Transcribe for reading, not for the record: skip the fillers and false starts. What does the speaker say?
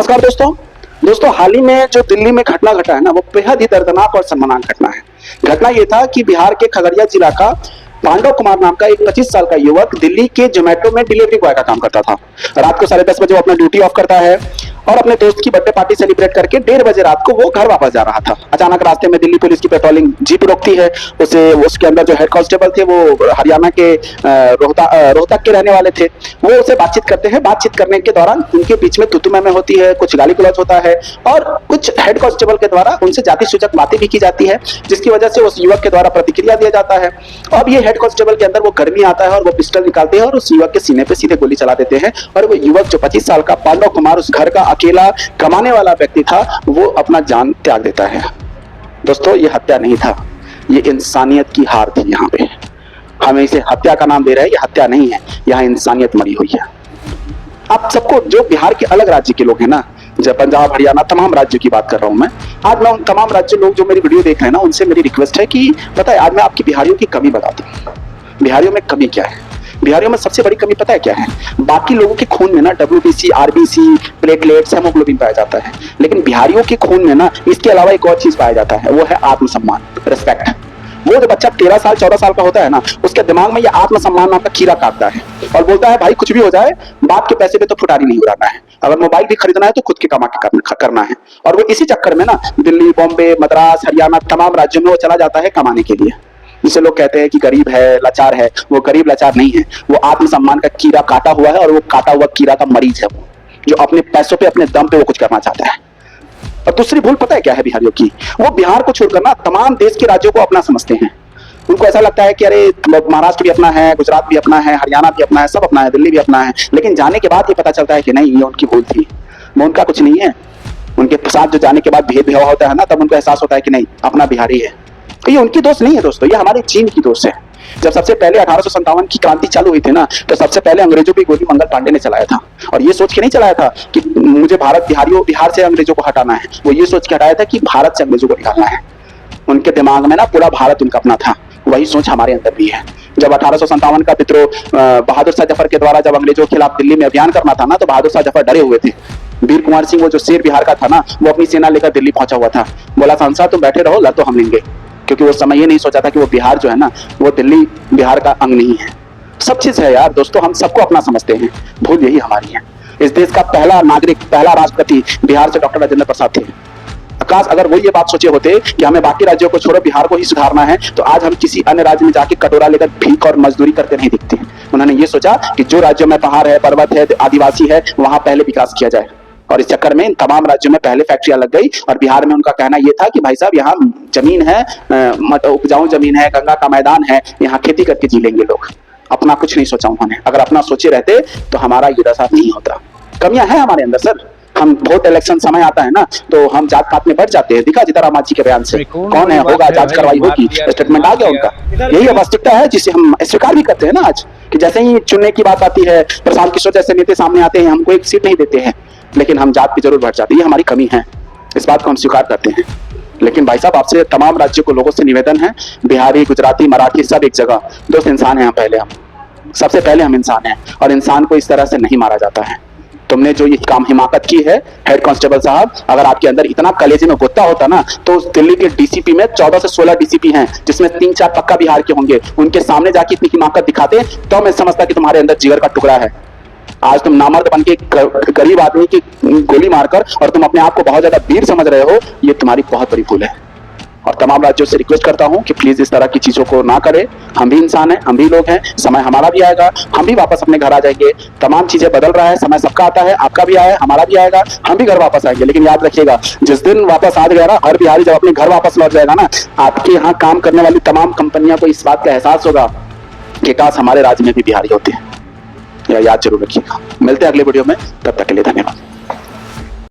नमस्कार दोस्तों हाल ही में जो दिल्ली में घटना घटा है ना, वो बेहद ही दर्दनाक और शर्मनाक घटना है। घटना ये था कि बिहार के खगड़िया जिला का पांडव कुमार नाम का एक 25 साल का युवक दिल्ली के जोमेटो में डिलीवरी बॉय का काम करता था। रात को 10:30 बजे वो अपना ड्यूटी ऑफ करता है और अपने दोस्त की बर्थडे पार्टी सेलिब्रेट करके 1:30 बजे रात को वो घर वापस जा रहा था। अचानक रास्ते में दिल्ली पुलिस की पेट्रोलिंग जीप रोकती है उसे। उसके अंदर जो हेड कांस्टेबल थे वो हरियाणा के रोहतक के रहने वाले थे। वो उसे बातचीत करते हैं। बातचीत करने के दौरान उनके बीच में तुतु में होती है, कुछ गाली गलौज होता है और कुछ हेड कांस्टेबल के द्वारा उनसे जाति सूचक बातें भी की जाती है, जिसकी वजह से उस युवक के द्वारा प्रतिक्रिया दिया जाता है। अब ये हेड कांस्टेबल के अंदर वो गर्मी आता है और वो पिस्टल निकालते हैं और उस युवक के सीने पे सीधे गोली चला देते हैं और वो युवक जो 25 साल का पांडव कुमार उस घर का अकेला कमाने वाला व्यक्ति था, वो अपना जान त्याग देता है। दोस्तों, ये हत्या नहीं था, ये इंसानियत की हार थी। यहाँ पे हमें इसे हत्या का नाम दे रहे हैं, ये हत्या नहीं है, यहाँ इंसानियत मरी हुई है। आप सबको, जो बिहार के अलग राज्य के लोग हैं ना, जब पंजाब हरियाणा तमाम राज्यों की बात कर रहा हूं मैं, आज मैं उन तमाम राज्य लोग जो मेरी वीडियो देख रहे हैं ना, उनसे मेरी रिक्वेस्ट है कि पता है, आज मैं आपकी बिहारियों की कमी बताता हूँ। बिहारियों में कमी क्या है? बिहारियों में सबसे बड़ी कमी पता है क्या है? बाकी लोगों के खून में ना WBC, RBC, प्लेटलेट्स, हेमोग्लोबिन पाया जाता है, लेकिन बिहारियों के खून में ना इसके अलावा एक और चीज पाया जाता है, वो है आत्मसम्मान, रिस्पेक्ट। वो जो बच्चा 13 साल 14 साल का होता है ना, उसके दिमाग में ये आत्मसम्मान नाम का कीड़ा काटता है और बोलता है भाई कुछ भी हो जाए, बाप के पैसे पे तो फुटारी नहीं उड़ाना है, अगर मोबाइल भी खरीदना है तो खुद के कमा के करना है। और वो इसी चक्कर में ना दिल्ली, बॉम्बे, मद्रास, हरियाणा तमाम राज्यों में वो चला जाता है कमाने के लिए। जिसे लोग कहते हैं कि गरीब है, लाचार है, वो गरीब लाचार नहीं है, वो आत्मसम्मान का कीड़ा काटा हुआ है और वो काटा हुआ कीड़ा का मरीज है, वो जो अपने पैसों पे, अपने दम पे वो कुछ करना चाहता है। और दूसरी भूल पता है क्या है बिहारियों की? वो बिहार को छोड़कर ना तमाम देश के राज्यों को अपना समझते हैं। उनको ऐसा लगता है कि अरे महाराष्ट्र भी अपना है, गुजरात भी अपना है, हरियाणा भी अपना है, सब अपना है, दिल्ली भी अपना है। लेकिन जाने के बाद ये पता चलता है कि नहीं, ये उनकी भूल थी, वो उनका कुछ नहीं है। उनके साथ जो जाने के बाद भेदभाव होता है ना, तब उनको एहसास होता है कि नहीं, अपना बिहारी है। तो ये उनकी दोस्त नहीं है दोस्तों, ये हमारे चीन की दोस्त है। जब सबसे पहले 1857 की क्रांति चालू हुई थी ना, तो सबसे पहले अंग्रेजों की गोली मंगल पांडे ने चलाया था। और ये सोच के नहीं चलाया था कि मुझे बिहार से अंग्रेजों को हटाना है, वो ये सोच के हटाया था कि भारत से अंग्रेजों को निकालना है। उनके दिमाग में ना पूरा भारत उनका अपना था। वही सोच हमारे अंदर भी है। जब 1857 का विद्रोह बहादुर शाह जफर के द्वारा जब अंग्रेजों के खिलाफ दिल्ली में अभियान करना था ना, तो बहादुर शाह जफर डरे हुए थे। वीर कुंवर सिंह, वो जो शेर बिहार का था ना, वो अपनी सेना लेकर दिल्ली पहुंचा हुआ था। बोला सांसद तुम बैठे रहो, लड़ तो हम लेंगे, क्योंकि वो समय ये नहीं सोचा था कि वो बिहार जो है ना, वो दिल्ली बिहार का अंग नहीं है। सब चीज है यार दोस्तों, हम सबको अपना समझते हैं, भूल यही हमारी है। इस देश का पहला नागरिक, पहला राष्ट्रपति बिहार से डॉक्टर राजेंद्र प्रसाद थे। आकाश, अगर वो ये बात सोचे होते कि हमें बाकी राज्यों को छोड़ो, बिहार को ही सुधारना है, तो आज हम किसी अन्य राज्य में जाके कटोरा लेकर भीख और मजदूरी करते नहीं दिखते। उन्होंने ये सोचा कि जो राज्यों में पहाड़ है, पर्वत है, आदिवासी है, वहां पहले विकास किया जाए। और इस चक्कर में इन तमाम राज्यों में पहले फैक्ट्रियां लग गई। और बिहार में उनका कहना यह था कि भाई साहब, यहाँ जमीन है, उपजाऊ जमीन है, गंगा का मैदान है, यहाँ खेती करके जी लेंगे लोग। अपना कुछ नहीं सोचा उन्होंने। अगर अपना सोचे रहते तो हमारा ये दशा नहीं होता। कमियां हैं हमारे अंदर सर। हम वोट इलेक्शन समय आता है ना, तो हम जात पात में बढ़ जाते हैं। दिखा जिताराम मांझी के बयान से, कौन है, होगा, जांच करवाई होगी, स्टेटमेंट आ गया उनका। यही वास्तविकता है जिसे हम स्वीकार भी करते हैं ना आज, कि जैसे ही चुनने की बात आती है, प्रशांत किशोर जैसे नेता सामने आते हैं, हमको एक सीट नहीं देते हैं, लेकिन हम जात पे जरूर बढ़ जाते हैं। ये हमारी कमी है, इस बात को हम स्वीकार करते हैं। लेकिन भाई साहब, आपसे तमाम राज्यों को लोगों से निवेदन है, बिहारी, गुजराती, मराठी, सब एक जगह दोस्त इंसान है। हम सबसे पहले हम इंसान हैं और इंसान को इस तरह से नहीं मारा जाता है। तुमने जो ये काम हिमाकत की है हेड कांस्टेबल साहब, अगर आपके अंदर इतना कलेजे में गुत्ता होता ना, तो उस दिल्ली के DCP में 14 से 16 DCP हैं, जिसमें 3-4 पक्का बिहार के होंगे। उनके सामने जाके इतनी हिमाकत दिखाते तो मैं समझता कि तुम्हारे अंदर जिगर का टुकड़ा है। आज तुम नामर्द बन के गरीब आदमी की गोली मारकर और तुम अपने आप को बहुत ज्यादा वीर समझ रहे हो, ये तुम्हारी बहुत बड़ी भूल है। और तमाम राज्यों से रिक्वेस्ट करता हूं कि प्लीज इस तरह की चीजों को ना करें। हम भी इंसान हैं, हम भी लोग हैं, समय हमारा भी आएगा, हम भी वापस अपने घर आ जाएंगे। तमाम चीजें बदल रहा है, समय सबका आता है, आपका भी आया, हमारा भी आएगा, हम भी घर वापस आएंगे। लेकिन याद रखिएगा, जिस दिन वापस आ गया ना, हर बिहारी जब अपने घर वापस लौट जाएगा ना, आपके यहाँ काम करने वाली तमाम कंपनियां को इस बात का एहसास होगा कि काश हमारे राज्य में भी बिहारी होते हैं। याद जरूर रखिएगा। मिलते हैं अगले वीडियो में, तब तक के लिए धन्यवाद।